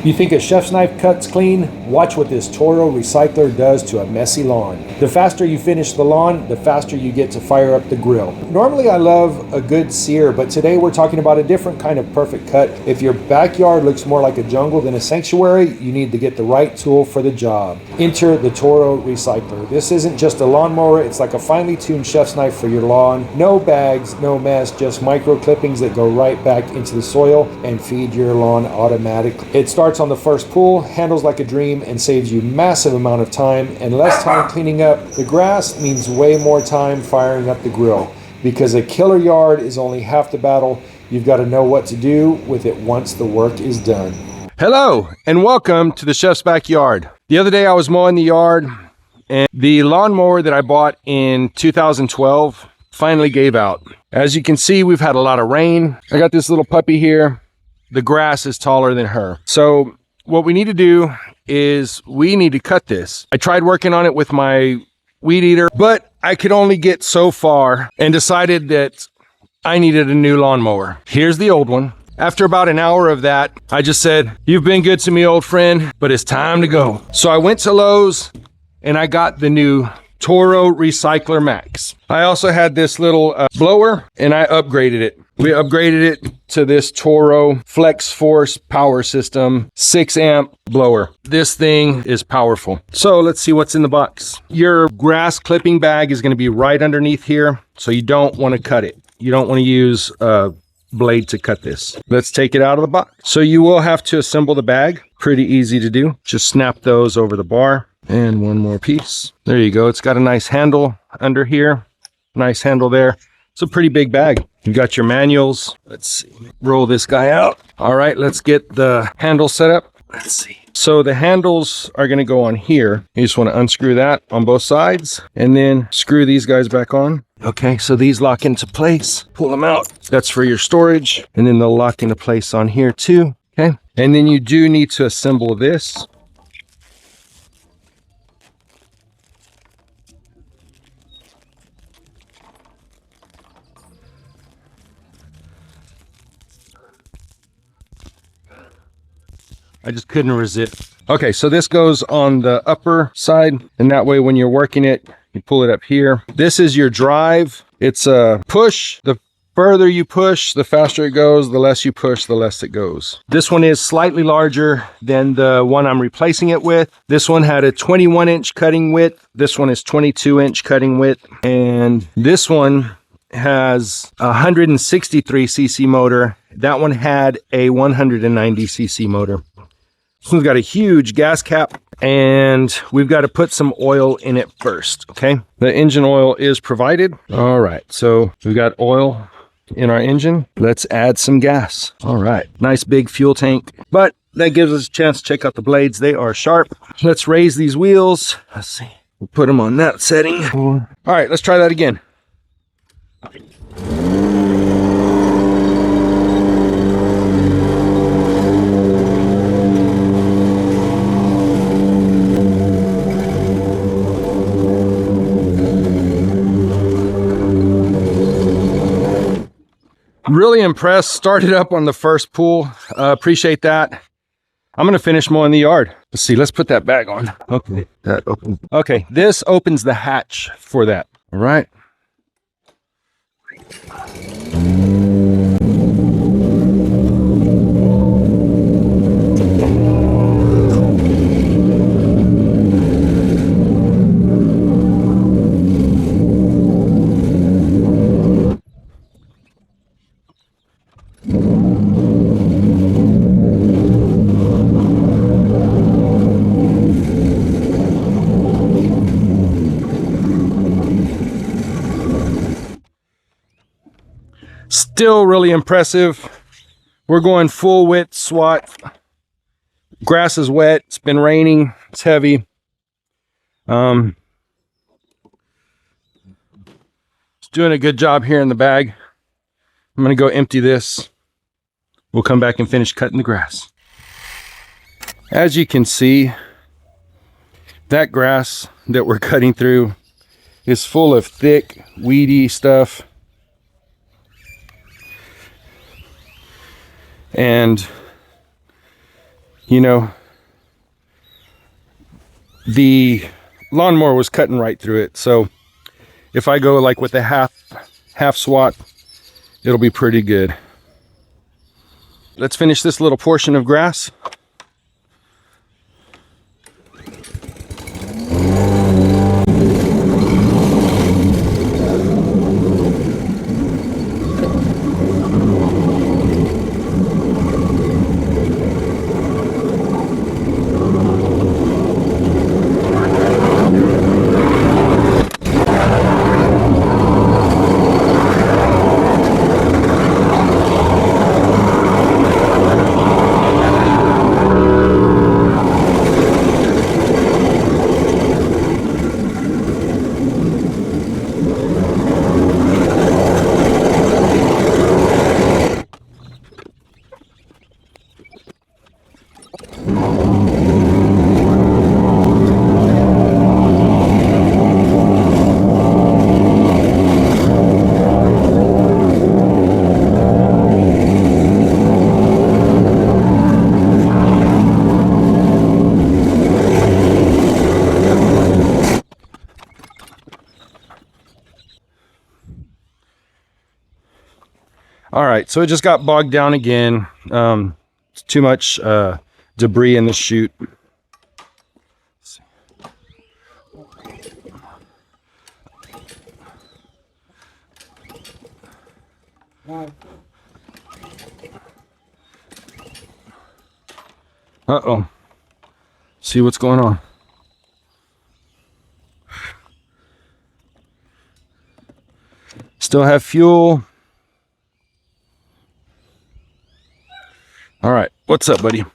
You think a chef's knife cuts clean? Watch what this Toro Recycler does to a messy lawn. The faster you finish the lawn, the faster you get to fire up the grill. Normally I love a good sear, but today we're talking about a different kind of perfect cut. If your backyard looks more like a jungle than a sanctuary, you need to get the right tool for the job. Enter the Toro Recycler. This isn't just a lawnmower, it's like a finely tuned chef's knife for your lawn. No bags, no mess, just micro clippings that go right back into the soil and feed your lawn automatically. It starts on the first pull, handles like a dream, and saves you massive amount of time and less time cleaning up the grass means way more time firing up the grill. Because a killer yard is only half the battle, you've got to know what to do with it once the work is done. Hello and welcome to the Chef's Backyard. The other day I was mowing the yard and the lawnmower that I bought in 2012 finally gave out. As you can see, we've had a lot of rain. I got this little puppy here. The grass is taller than her. So what we need to do is we need to cut this. I tried working on it with my weed eater, but I could only get so far and decided that I needed a new lawnmower. Here's the old one. After about an hour of that, I just said, "You've been good to me, old friend, but it's time to go." So I went to Lowe's and I got the new Toro Recycler Max. I also had this little blower and I upgraded it. We upgraded it to this Toro Flex Force power system 6-amp blower. This thing is powerful. So let's see what's in the box. Your grass clipping bag is going to be right underneath here, so you don't want to cut it. You don't want to use a blade to cut this. Let's take it out of the box. So you will have to assemble the bag. Pretty easy to do. Just snap those over the bar. And one more piece. There you go. It's got a nice handle under here. Nice handle there. It's a pretty big bag. You got your manuals. Let's see. Roll this guy out. All right, let's get the handle set up. Let's see. So the handles are going to go on here. You just want to unscrew that on both sides and then screw these guys back on. Okay, so these lock into place. Pull them out. That's for your storage. And then they'll lock into place on here too. Okay. And then you do need to assemble this. I just couldn't resist. Okay, so this goes on the upper side, and that way when you're working it, you pull it up here. This is your drive. It's a push. The further you push, the faster it goes. The less you push, the less it goes. This one is slightly larger than the one I'm replacing it with. This one had a 21-inch cutting width. This one is 22-inch cutting width. And this one has a 163cc motor. That one had a 190cc motor. This one's got a huge gas cap, and we've got to put some oil in it first, okay? The engine oil is provided. All right, so we've got oil in our engine. Let's add some gas. All right, nice big fuel tank, but that gives us a chance to check out the blades. They are sharp. Let's raise these wheels. Let's see. We'll put them on that setting. All right, let's try that again. Really impressed. Started up on the first pull. Appreciate that. I'm going to finish mowing the yard. Let's see. Let's put that bag on. Okay. That opens. Okay. This opens the hatch for that. All right. Still really impressive. We're going full width swat. Grass is wet. It's been raining. It's heavy. It's doing a good job here in the bag. I'm going to go empty this. We'll come back and finish cutting the grass. As you can see, that grass that we're cutting through is full of thick, weedy stuff. And you know, the lawnmower was cutting right through it. So if I go like with a half swat, it'll be pretty good. Let's finish this little portion of grass. All right, so it just got bogged down again. Too much debris in the chute. Uh-oh. See what's going on. Still have fuel. All right, what's up, buddy?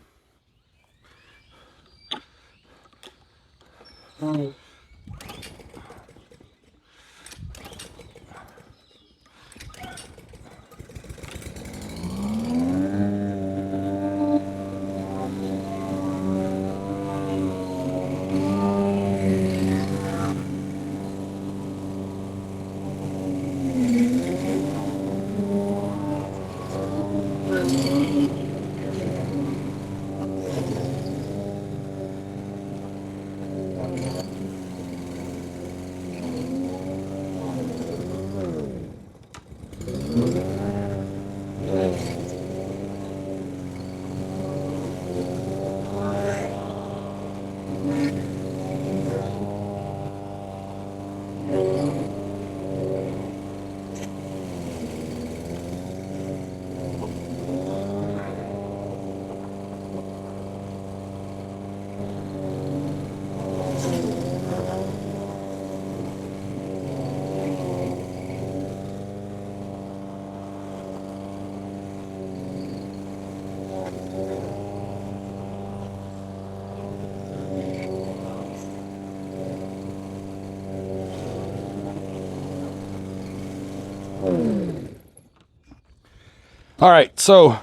All right, so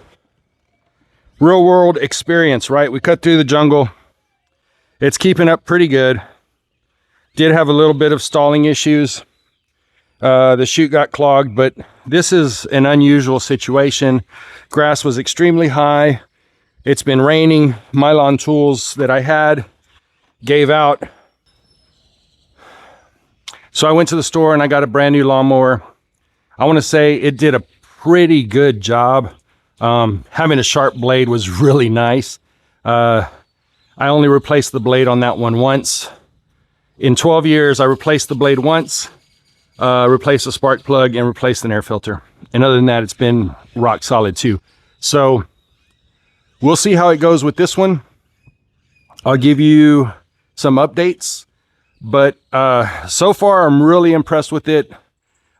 real world experience, right? We cut through the jungle. It's keeping up pretty good. Did have a little bit of stalling issues. The chute got clogged, but this is an unusual situation. Grass was extremely high. It's been raining. My lawn tools that I had gave out. So I went to the store and I got a brand new lawnmower. I want to say it did a pretty good job. Having a sharp blade was really nice. I only replaced the blade on that one once. In 12 years, I replaced the blade once, replaced the spark plug, and replaced an air filter. And other than that, it's been rock solid too. So we'll see how it goes with this one. I'll give you some updates, but so far I'm really impressed with it.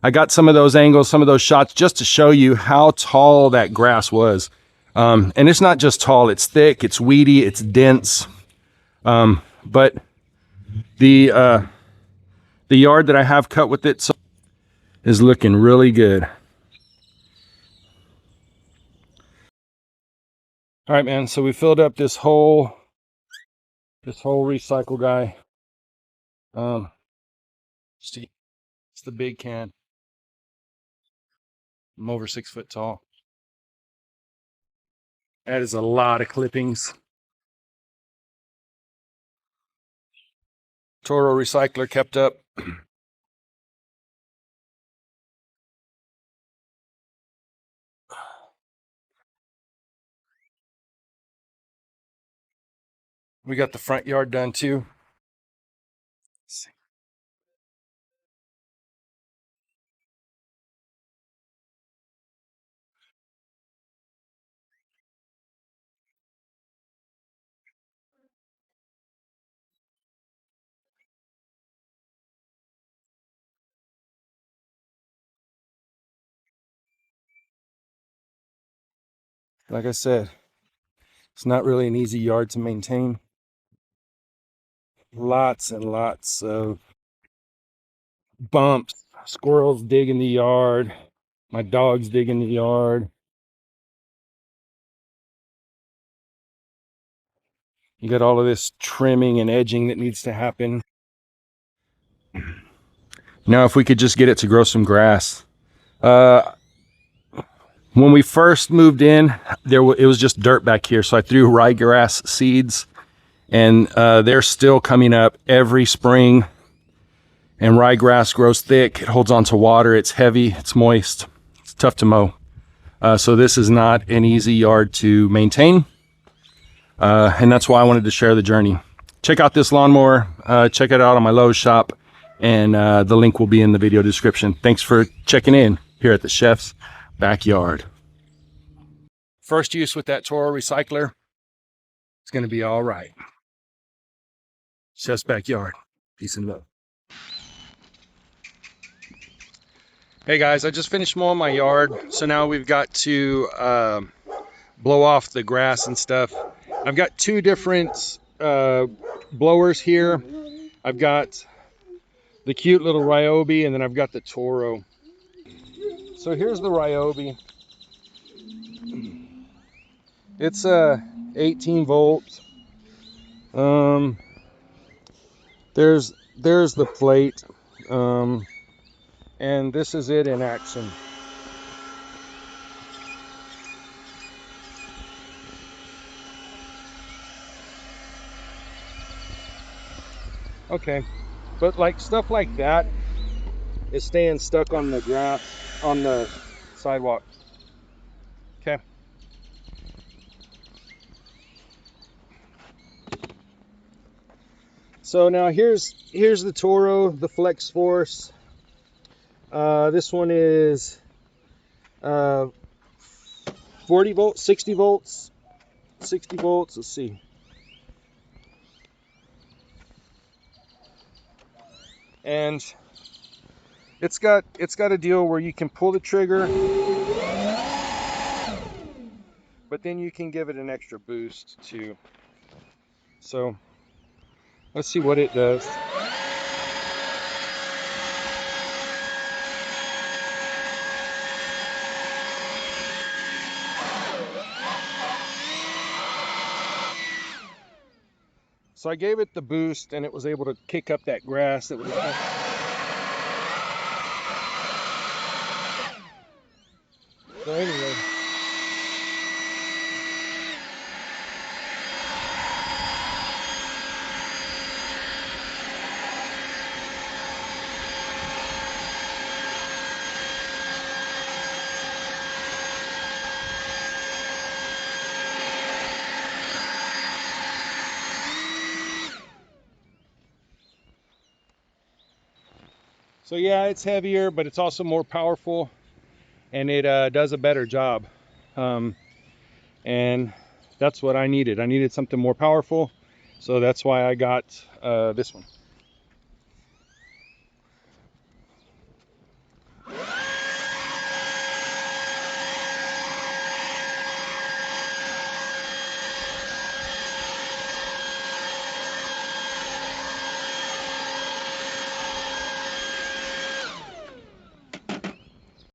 I got some of those angles, some of those shots just to show you how tall that grass was. And it's not just tall, it's thick, it's weedy, it's dense. But the yard that I have cut with it is looking really good. All right, man, so we filled up this whole recycle guy. See, it's the big can. I'm over 6 foot tall. That is a lot of clippings. Toro Recycler kept up. We got the front yard done too. Like I said, it's not really an easy yard to maintain. Lots and lots of bumps. Squirrels dig in the yard. My dogs dig in the yard. You got all of this trimming and edging that needs to happen. Now, if we could just get it to grow some grass. When we first moved in, it was just dirt back here. So I threw ryegrass seeds, and they're still coming up every spring. And ryegrass grows thick. It holds on to water. It's heavy. It's moist. It's tough to mow. So this is not an easy yard to maintain. And that's why I wanted to share the journey. Check out this lawnmower. Check it out on my Lowe shop. And the link will be in the video description. Thanks for checking in here at the Chef's Backyard. First use with that Toro Recycler. It's going to be all right. Chef's Backyard. Peace and love. Hey guys, I just finished mowing my yard. So now we've got to blow off the grass and stuff. I've got two different blowers here. I've got the cute little Ryobi, and then I've got the Toro. So here's the Ryobi. It's 18 volts. There's the plate. And this is it in action. Okay, but like stuff like that is staying stuck on the grass, on the sidewalk. Okay. So now here's the Toro, the Flex Force. This one is 40 volts, 60 volts, 60 volts. Let's see. And it's got a deal where you can pull the trigger, but then you can give it an extra boost too. So let's see what it does. So I gave it the boost, and it was able to kick up that grass that was. So anyway. So yeah, it's heavier, but it's also more powerful, and it does a better job. And that's what I needed. I needed something more powerful, so that's why I got this one.